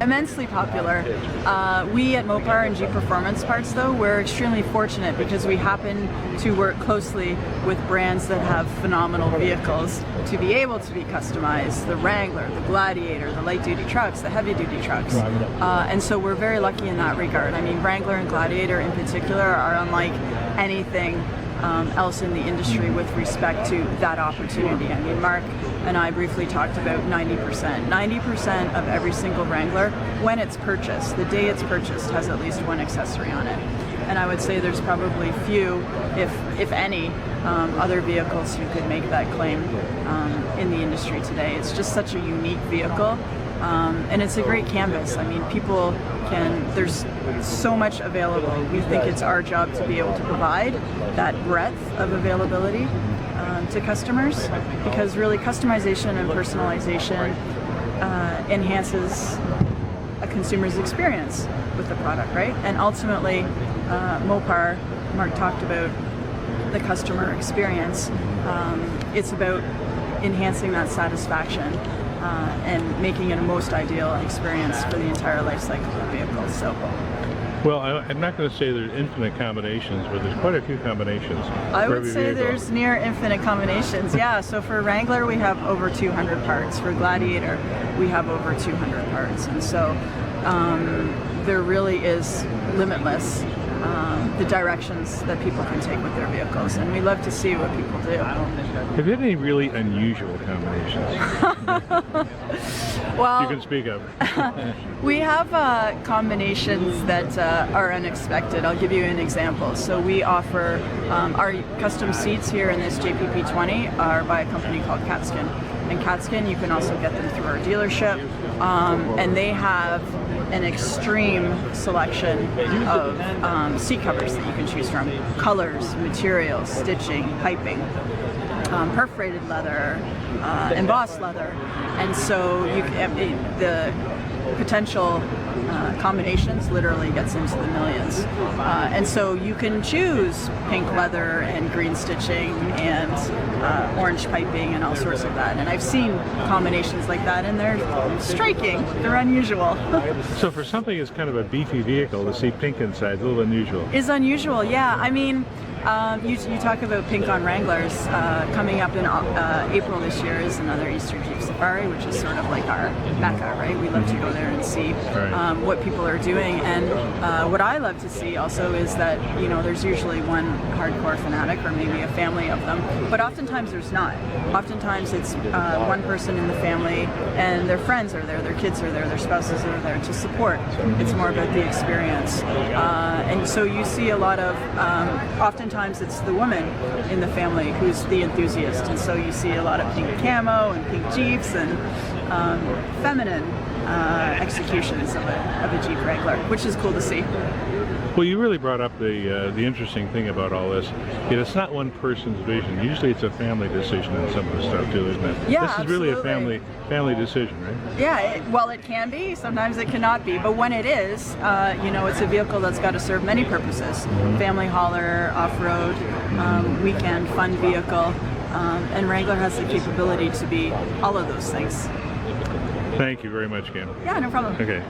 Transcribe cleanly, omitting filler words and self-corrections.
Immensely popular. We at MOPAR and G Performance Parts, though, we're extremely fortunate because we happen to work closely with brands that have phenomenal vehicles to be able to be customized. The Wrangler, the Gladiator, the light-duty trucks, the heavy-duty trucks. And so we're very lucky in that regard. I mean, Wrangler and Gladiator in particular are unlike anything else in the industry with respect to that opportunity. I mean, Mark and I briefly talked about 90%. 90% of every single Wrangler, when it's purchased, the day it's purchased, has at least one accessory on it. And I would say there's probably few, if any, other vehicles who could make that claim in the industry today. It's just such a unique vehicle. And it's a great canvas. I mean, people there's so much available. We think it's our job to be able to provide that breadth of availability to customers, because really customization and personalization enhances a consumer's experience with the product, right? And ultimately, MOPAR, Mark talked about the customer experience. It's about enhancing that satisfaction and making it a most ideal experience for the entire life cycle of the vehicle. So, well, I'm not going to say there's infinite combinations, but there's quite a few combinations. I would say there's near infinite combinations. Yeah. So for Wrangler, we have over 200 parts. For Gladiator, we have over 200 parts, and so there really is limitless the directions that people can take with their vehicles, and we love to see what people do. Have you had any really unusual combinations? Well, you can speak of. We have combinations that are unexpected. I'll give you an example. So we offer our custom seats here in this JPP20 are by a company called Catskin. And Catskin, you can also get them through our dealership, and they have an extreme selection of seat covers that you can choose from. Colors, materials, stitching, piping, perforated leather, embossed leather. And so the potential combinations literally gets into the millions. And so you can choose pink leather and green stitching and orange piping and all sorts of that. And I've seen combinations like that, and they're striking. They're unusual. So for something that's kind of a beefy vehicle, to see pink inside is a little unusual. Is unusual, yeah. I mean, you talk about pink on Wranglers. Coming up in April this year is another Easter Jeep Safari, which is sort of like our mecca, right? We love to go there and see what people are doing. And what I love to see also is that, you know, there's usually one hardcore fanatic or maybe a family of them, but oftentimes there's not. Oftentimes it's one person in the family and their friends are there, their kids are there, their spouses are there to support. It's more about the experience. And so you see a lot of, oftentimes it's the woman in the family who's the enthusiast, and so you see a lot of pink camo and pink Jeeps and feminine executions of a Jeep Wrangler, which is cool to see. Well, you really brought up the interesting thing about all this. It's not one person's vision. Usually it's a family decision in some of the stuff too, isn't it? Yeah, this is really a family decision, right? Yeah, well, it can be. Sometimes it cannot be. But when it is, you know, it's a vehicle that's got to serve many purposes. Family hauler, off-road, weekend, fun vehicle. And Wrangler has the capability to be all of those things. Thank you very much, Cam. Yeah, no problem. Okay.